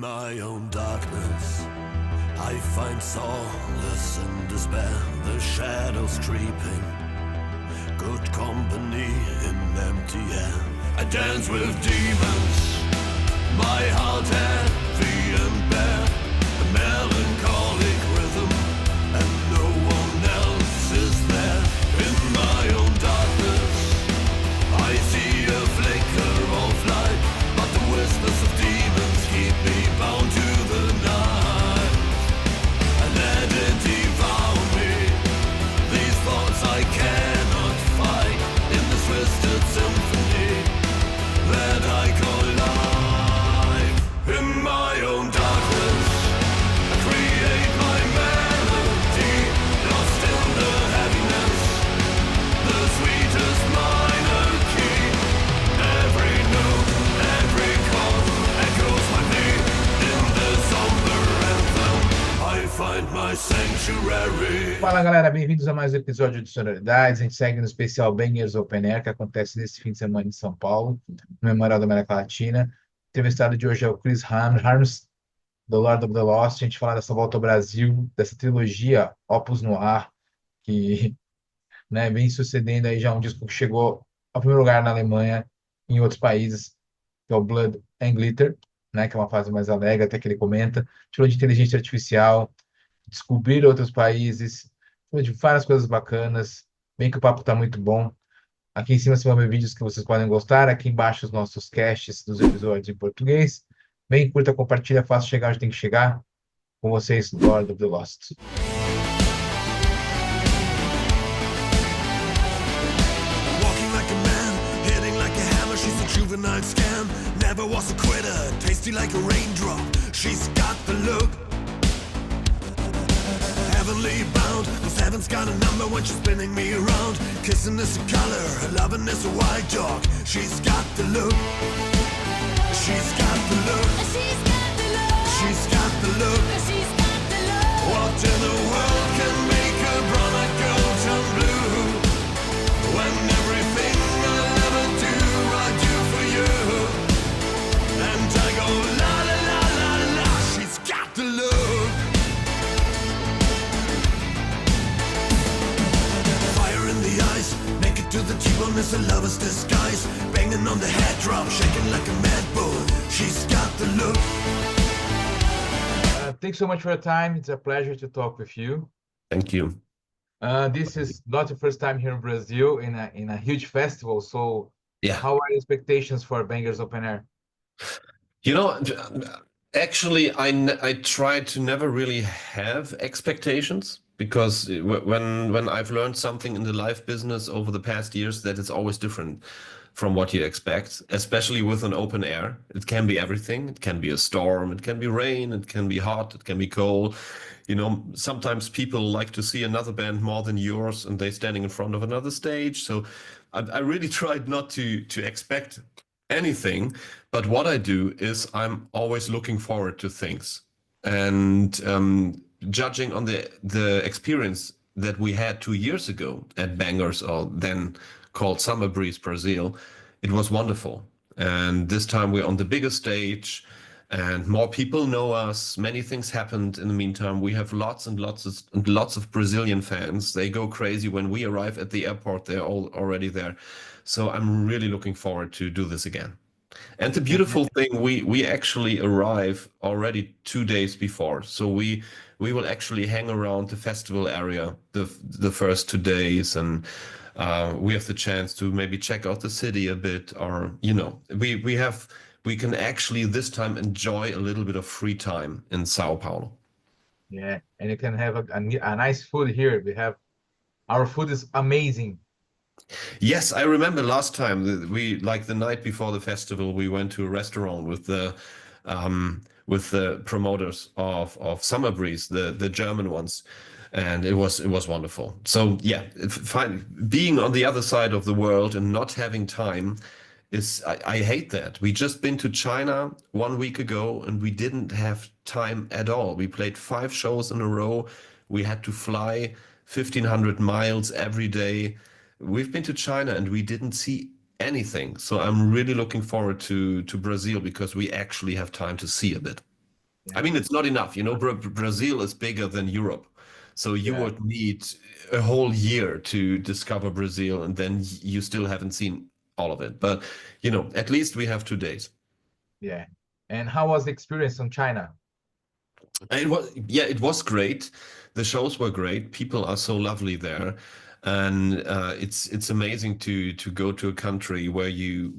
my own darkness, I find solace in despair, the shadows creeping, good company in empty air. I dance with demons, my heart heavy and bare, a melancholic rhythm, and no one else is there. In my own darkness, I see a flicker of light, but the whispers of demons keep me bound to the night. I let it devour me, these thoughts I cannot fight, in this twisted symphony that I call life. In my own darkness, I create my melody, lost in the heaviness, the sweetest minor key. Every note, every chord echoes my plea. In the somber anthem, I find my sanctuary. Fala galera, bem-vindos a mais um episódio de Sonoridades. A gente segue no especial Bangers Open Air, que acontece nesse fim de semana em São Paulo, no Memorial da América Latina. O entrevistado de hoje é o Chris Harms, do Lord of the Lost. A gente fala dessa volta ao Brasil, dessa trilogia Opus Noir, que vem sucedendo aí já um disco que chegou ao primeiro lugar na Alemanha e em outros países, que é o Blood and Glitter, que é uma fase mais alegre, até que ele comenta. Falou de inteligência artificial, descobrir outros países, falou de várias coisas bacanas. Bem que o papo tá muito bom. Aqui em cima você vai ver vídeos que vocês podem gostar. Aqui embaixo os nossos casts dos episódios em português. Bem, curta, compartilha, faça chegar onde tem que chegar. Com vocês, Lord of the Lost. Walking like a man, hitting like a hammer. She's a juvenile scam, never was a quitter. Tasty like a raindrop, she's got the look. Heavenly bound, cause heaven's got a number when she's spinning me around. Kissing is a color, her loving is a white dog. She's got the look. She's got the look. She's got the look. She's got the look. She's got the look. What in the world can make a brown girl turn blue? When everything I'll ever do, I do for you. And I go la la la la la. She's got the look. Fire in the eyes, naked to the T-bone is a lover's disguise. Banging on the head drum, shaking like a mad bull. She's got the look. Thanks so much for your time. It's a pleasure to talk with you. Thank you. This is not the first time here in Brazil in a huge festival. So, Yeah. how are your expectations for Bangers Open Air? You know, actually, I try to never really have expectations, because when I've learned something in the live business over the past years, that it's always different from what you expect, especially with an open air. It can be everything. It can be a storm, it can be rain, it can be hot, it can be cold. You know, sometimes people like to see another band more than yours, and they're standing in front of another stage. So I really tried not to expect anything, but what I do is I'm always looking forward to things. And judging on the experience that we had 2 years ago at Bangers, or then called Summer Breeze Brazil, it was wonderful. And this time we're on the bigger stage, and more people know us. Many things happened in the meantime. We have lots and lots of Brazilian fans. They go crazy when we arrive at the airport. They're all already there. So I'm really looking forward to do this again. And the beautiful thing, we actually arrive already 2 days before. So we will actually hang around the festival area the first 2 days, and we have the chance to maybe check out the city a bit, or we can actually this time enjoy a little bit of free time in Sao Paulo. Yeah, and you can have a nice food here. Our food is amazing. Yes, I remember last time that like the night before the festival, we went to a restaurant with the promoters of Summer Breeze, the German ones, and it was wonderful. So yeah, fine. Being on the other side of the world and not having time is, I hate that. We just been to China 1 week ago, and we didn't have time at all. We played 5 shows in a row. We had to fly 1,500 miles every day. We've been to China and we didn't see anything. So I'm really looking forward to Brazil, because we actually have time to see a bit. I mean, it's not enough. Brazil is bigger than Europe. So you Yeah. would need a whole year to discover Brazil, and then you still haven't seen all of it. But, at least we have 2 days. Yeah. And how was the experience in China? It was great. The shows were great. People are so lovely there. And it's amazing to go to a country where you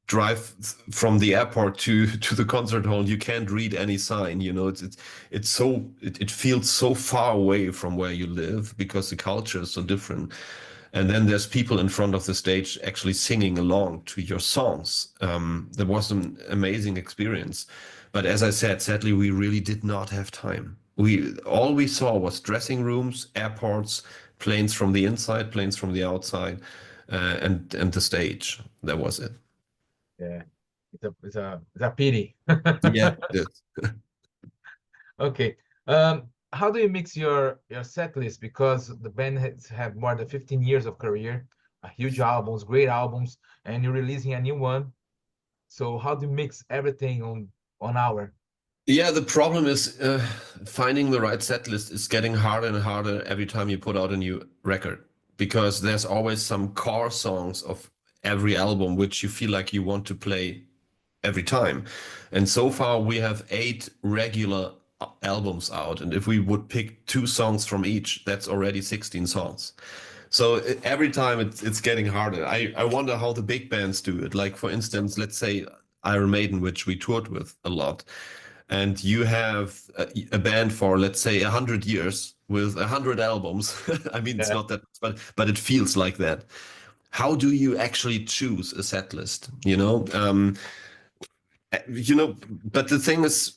drive from the airport to the concert hall. You can't read any sign. It feels so far away from where you live because the culture is so different. And then there's people in front of the stage actually singing along to your songs. That was an amazing experience. But as I said, sadly, we really did not have time. All we saw was dressing rooms, airports, planes from the inside, planes from the outside, and the stage. That was it. Yeah. It's a pity. Yeah, it is. Okay. How do you mix your set list? Because the band have more than 15 years of career, huge albums, great albums, and you're releasing a new one. So how do you mix everything on hour? Yeah, the problem is finding the right set list is getting harder and harder every time you put out a new record, because there's always some core songs of every album which you feel like you want to play every time. And so far we have 8 regular albums out, and if we would pick 2 songs from each, that's already 16 songs. So every time it's getting harder. I wonder how the big bands do it. Like, for instance, let's say Iron Maiden, which we toured with a lot, and you have a band for, let's say, 100 years with 100 albums. I mean, it's not that, but it feels like that. How do you actually choose a set list? But the thing is,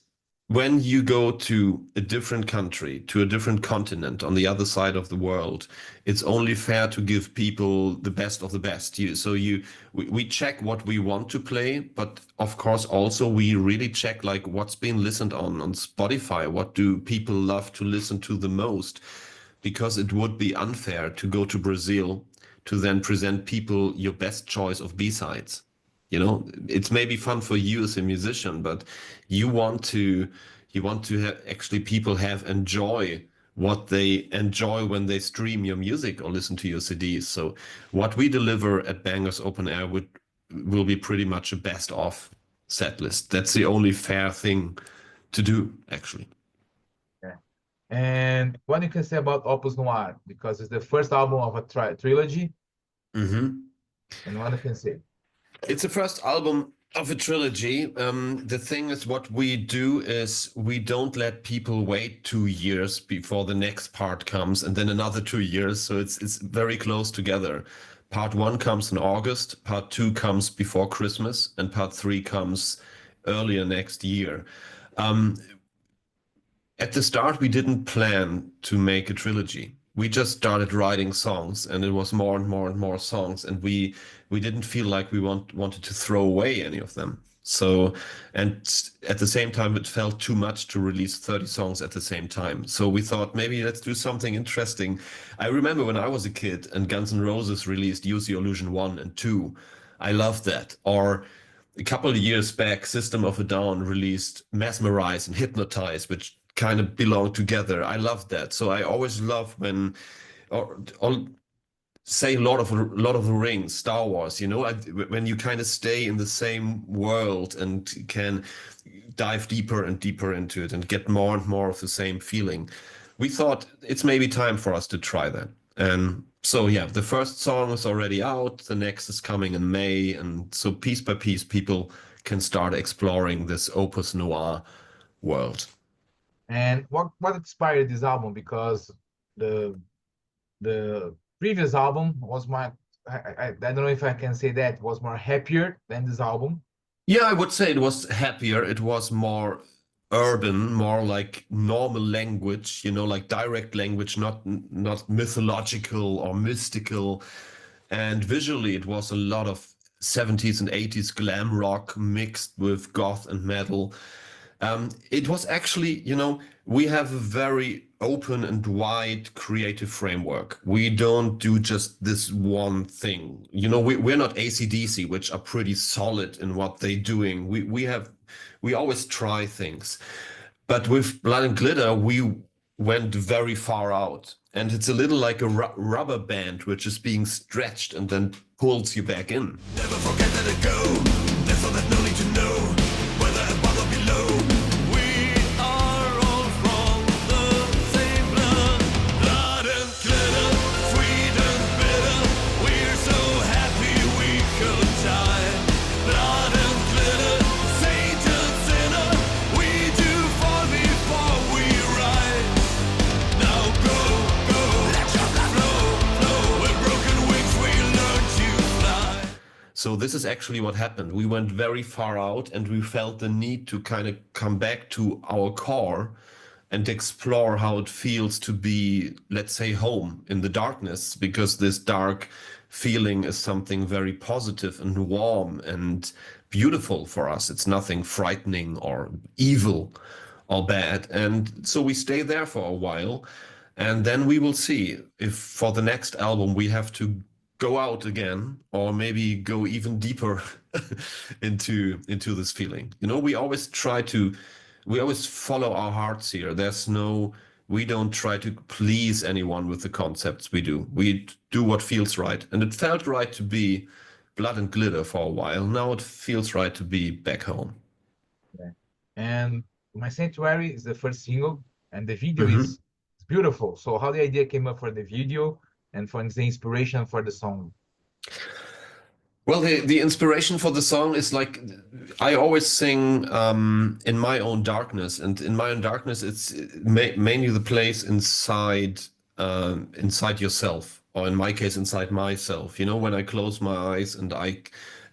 when you go to a different country, to a different continent on the other side of the world, it's only fair to give people the best of the best. We check what we want to play, but of course also we really check like what's been listened on Spotify. What do people love to listen to the most? Because it would be unfair to go to Brazil to then present people your best choice of B-sides. It's maybe fun for you as a musician, but you want to have actually people enjoy what they enjoy when they stream your music or listen to your CDs. So what we deliver at Bangers Open Air will be pretty much a best of set list. That's the only fair thing to do, actually. Yeah. And what you can say about Opus Noir, because it's the first album of a trilogy. Mm-hmm. And what you can say? It's the first album of a trilogy. The thing is, what we do is we don't let people wait 2 years before the next part comes and then another 2 years. So it's very close together. Part 1 comes in August, part 2 comes before Christmas, and part 3 comes earlier next year. At the start, we didn't plan to make a trilogy. We just started writing songs, and it was more and more and more songs, and we didn't feel like we wanted to throw away any of them. So, and at the same time, it felt too much to release 30 songs at the same time. So we thought maybe let's do something interesting. I remember when I was a kid and Guns N' Roses released Use Your Illusion 1 and 2. I loved that. Or a couple of years back, System of a Down released Mesmerize and Hypnotize, which kind of belong together. I love that. So I always love when, or say Lord of the Rings, Star Wars, when you kind of stay in the same world and can dive deeper and deeper into it and get more and more of the same feeling. We thought it's maybe time for us to try that. And so, yeah, the first song is already out. The next is coming in May. And so piece by piece, people can start exploring this Opus Noir world. And what inspired this album? Because the previous album was I don't know if I can say that, was more happier than this album. Yeah, I would say it was happier. It was more urban, more like normal language, like direct language, not mythological or mystical. And visually, it was a lot of 70s and 80s glam rock mixed with goth and metal. It was actually, we have a very open and wide creative framework. We don't do just this one thing. We're not AC/DC, which are pretty solid in what they're doing. We have we always try things. But with Blood and Glitter, we went very far out. And it's a little like a rubber band, which is being stretched and then pulls you back in. Never forget that it go. There's all that no need to know. Whether above or below. We are all from the same blood. Blood and glitter, sweet and bitter. We're so happy we could die. Blood and glitter, saint and sinner. We do fall before we rise. Now go, go, let your blood flow, flow. With broken wings we learn to fly. So this is actually what happened. We went very far out and we felt the need to kind of come back to our core and explore how it feels to be, let's say, home in the darkness, because this dark feeling is something very positive and warm and beautiful for us. It's nothing frightening or evil or bad. And so we stay there for a while, and then we will see if for the next album we have to go out again or maybe go even deeper into this feeling. You know, we always follow our hearts here. We don't try to please anyone with the concepts we do. We do what feels right. And it felt right to be Blood and Glitter for a while. Now it feels right to be back home. And My Sanctuary is the first single, and the video is beautiful. So how the idea came up for the video and for the inspiration for the song? Well, the inspiration for the song is like, I always sing in my own darkness, and in my own darkness, it's mainly the place inside yourself, or in my case, inside myself. You know, when I close my eyes and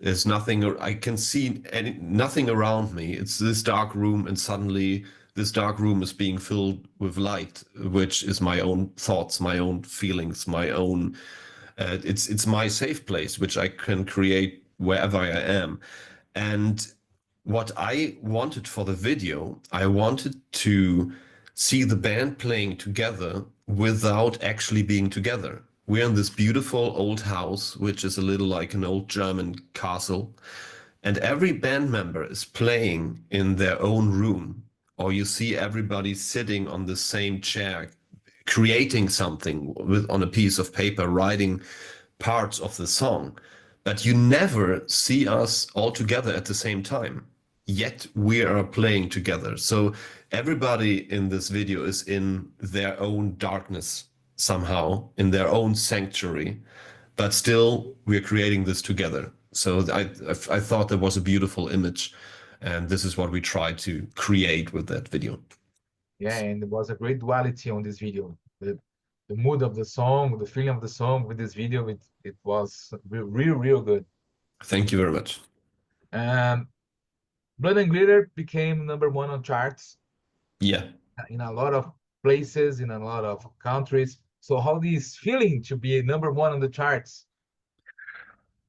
there's nothing, I can see nothing around me. It's this dark room, and suddenly this dark room is being filled with light, which is my own thoughts, my own feelings, my own. It's my safe place, which I can create wherever I am. And what I wanted for the video, I wanted to see the band playing together without actually being together. We're in this beautiful old house, which is a little like an old German castle. And every band member is playing in their own room, or you see everybody sitting on the same chair, creating something on a piece of paper, writing parts of the song, but you never see us all together at the same time. Yet we are playing together. So everybody in this video is in their own darkness somehow, in their own sanctuary, but still we're creating this together. So I thought that was a beautiful image, and this is what we tried to create with that video. Yeah, and there was a great duality on this video. The mood of the song, the feeling of the song with this video, it was real good. Thank you very much. Blood and Glitter became #1 on charts Yeah. in a lot of places, in a lot of countries. So how is feeling to be #1 on the charts?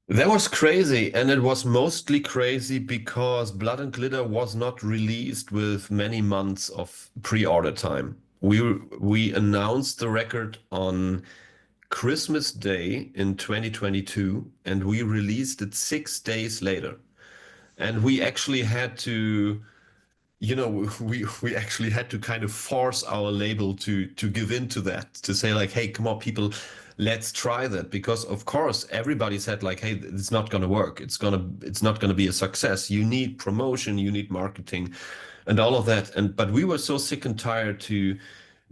That was crazy, and it was mostly crazy because Blood and Glitter was not released with many months of pre-order time. We announced the record on Christmas Day in 2022, and we released it 6 days later. And we actually had to, you know, we actually had to kind of force our label to give in to that, to say like, hey, come on, people, let's try that, because of course everybody said like, hey, it's not going to work. It's not going to be a success. You need promotion, you need marketing, and all of that. But we were so sick and tired to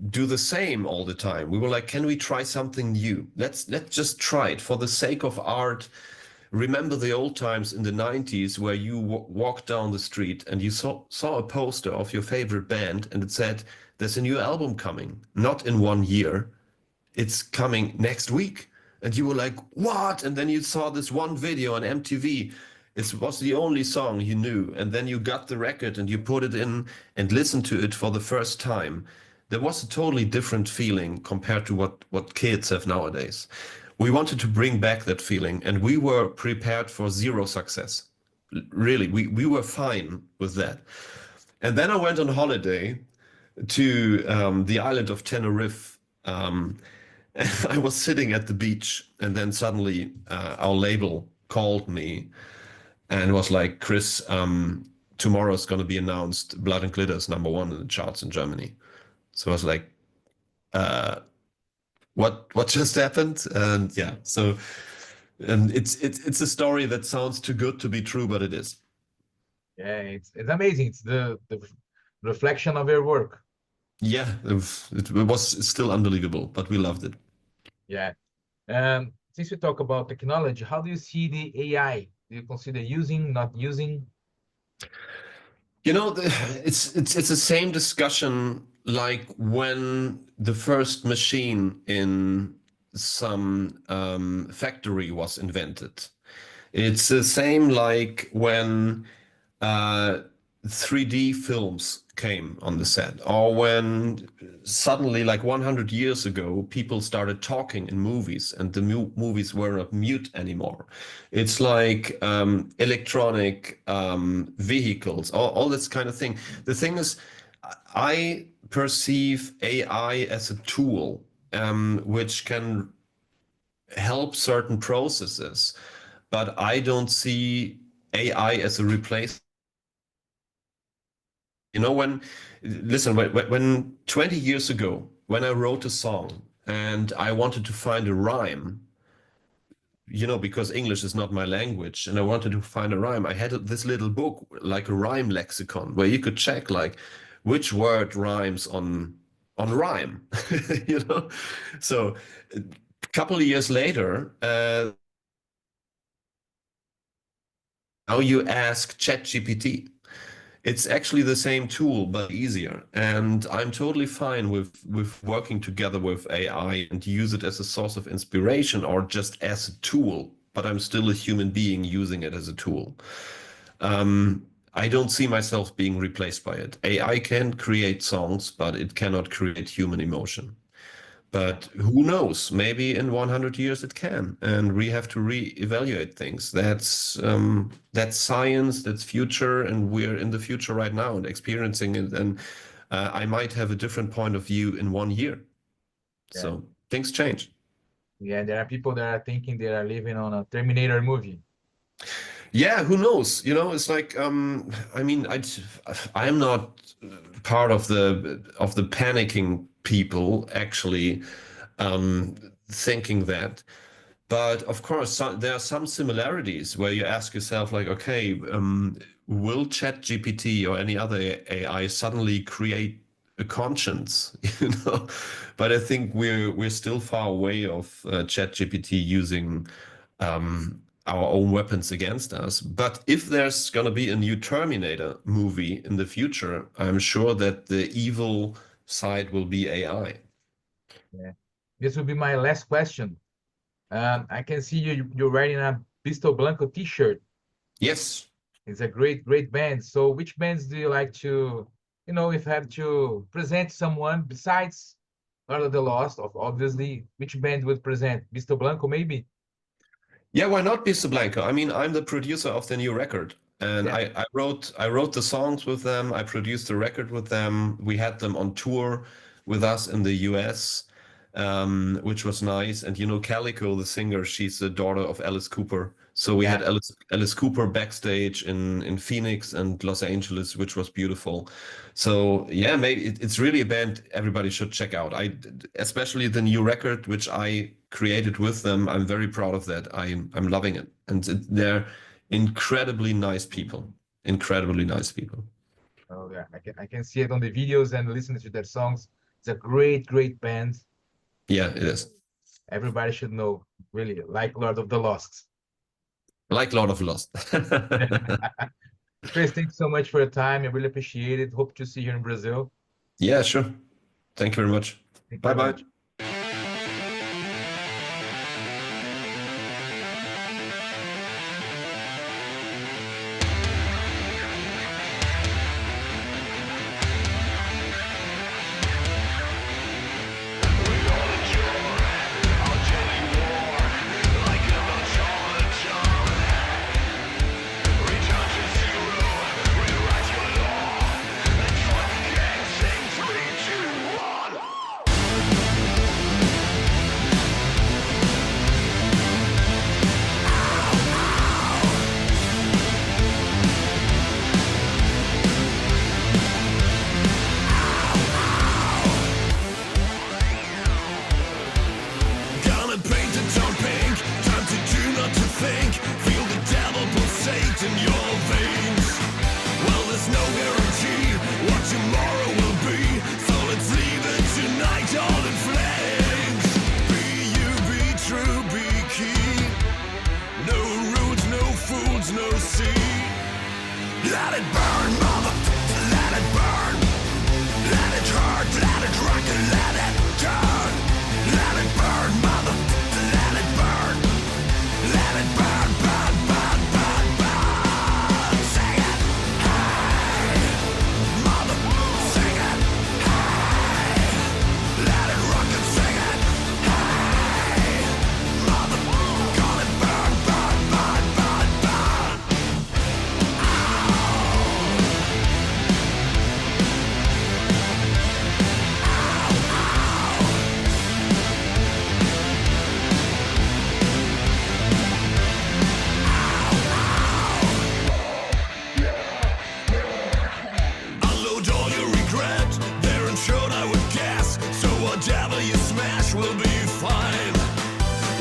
do the same all the time. We were like, can we try something new? Let's just try it for the sake of art. Remember the old times in the 90s where you walked down the street and you saw a poster of your favorite band and it said, there's a new album coming, not in 1 year. It's coming next week. And you were like, what? And then you saw this one video on MTV. It was the only song you knew. And then you got the record and you put it in and listened to it for the first time. There was a totally different feeling compared to what kids have nowadays. We wanted to bring back that feeling, and we were prepared for zero success. Really, we were fine with that. And then I went on holiday to the island of Tenerife. I was sitting at the beach, and then suddenly our label called me and was like, Chris, tomorrow is going to be announced Blood and Glitter is #1 in the charts in Germany. So I was like, what just happened? And yeah, so it's a story that sounds too good to be true, but it is. Yeah, it's amazing. It's the reflection of your work. Yeah, it was still unbelievable, but we loved it. Yeah. Since we talk about technology, how do you see the AI? Do you consider using, not using? You know, it's the same discussion like when the first machine in some factory was invented. It's the same like when 3D films came on the set, or when suddenly, like 100 years ago, people started talking in movies and the movies were not mute anymore. It's like electronic vehicles, all this kind of thing. The thing is, I perceive AI as a tool which can help certain processes, but I don't see AI as a replacement. You know, when 20 years ago, when I wrote a song and I wanted to find a rhyme, you know, because English is not my language, and I wanted to find a rhyme, I had this little book, like a rhyme lexicon, where you could check like which word rhymes on rhyme, you know? So a couple of years later, now you ask ChatGPT. It's actually the same tool, but easier. And I'm totally fine with working together with AI and use it as a source of inspiration or just as a tool, but I'm still a human being using it as a tool. I don't see myself being replaced by it. AI can create songs, but it cannot create human emotion. But who knows? Maybe in 100 years it can, and we have to re-evaluate things. That's science, that's future, and we're in the future right now and experiencing it. And I might have a different point of view in 1 year. Yeah. So things change. Yeah, there are people that are thinking they are living on a Terminator movie. Yeah, who knows? You know, it's like I mean, I'm not part of the panicking people actually thinking that. But of course, there are some similarities where you ask yourself, like, okay, will ChatGPT or any other AI suddenly create a conscience? You know, but I think we're still far away of ChatGPT using our own weapons against us. But if there's going to be a new Terminator movie in the future, I'm sure that the evil side will be AI. Yeah. This will be my last question. I can see you're wearing a Pistol Blanco t-shirt. Yes. It's a great band. So which bands do you like to, you know, if you have to present someone besides Lord of the Lost, obviously, which band would present? Pistol Blanco, maybe? Yeah, why not Pista Blanco? I mean, I'm the producer of the new record, and Yeah. I wrote the songs with them. I produced the record with them. We had them on tour with us in the US, which was nice. And you know, Calico, the singer, she's the daughter of Alice Cooper. So we had Alice Cooper backstage in Phoenix and Los Angeles, which was beautiful. So yeah, maybe it's really a band everybody should check out. Especially the new record, which I created with them. I'm very proud of that. I'm loving it, and they're incredibly nice people. Incredibly nice people. Oh yeah, I can see it on the videos and listening to their songs. It's a great band. Yeah, it is. Everybody should know, really, like Lord of the Lost. Like Lord of Lost. Chris, thanks so much for your time. I really appreciate it. Hope to see you in Brazil. Yeah, sure. Thank you very much. Thank you very Bye-bye. much. tomorrow will be. So let's leave it tonight all in flames. Be you, be true, be key. No rules, no fools, no sea. Let it burn, mother, let it burn. Let it hurt, let it rock, and let it turn. Let it burn, mother, let it burn. Let it burn, burn, burn, burn, burn. Sing it, hey, mother, sing it, hey. Let it rock and sing it, hey, mother. Call it burn, burn, burn, burn, burn. Unload all your regret. They're insured, I would guess. So whatever you smash will be fine.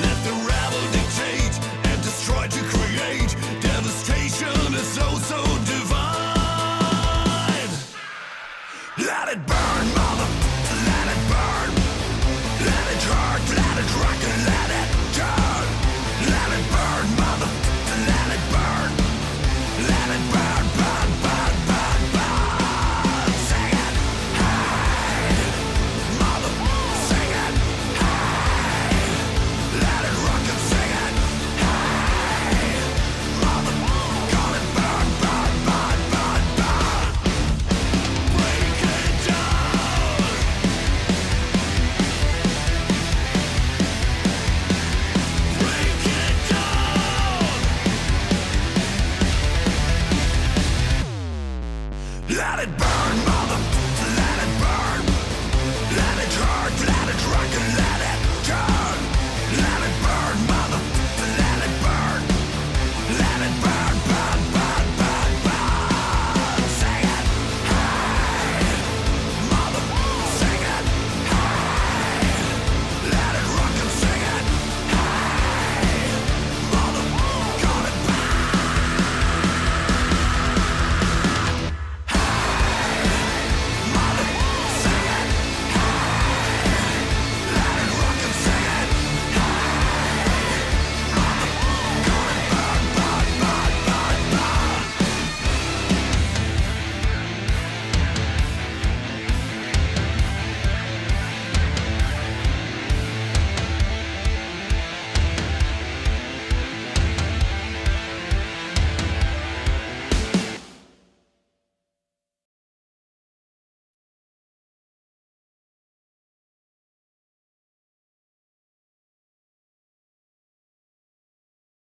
Let the rebel dictate and destroy to create. Devastation is so divine. Let it burn, mother, let it burn. Let it hurt, let it rock, and let it turn. Let it burn, mother, let it burn. Let it burn, burn, burn, burn, burn. Sing it, hey, mother, sing it, hey. Let it rock and sing it, hey, mother. Call it burn, burn, burn, burn, burn. Break it down. Break it down. Let it burn, mother, let it burn.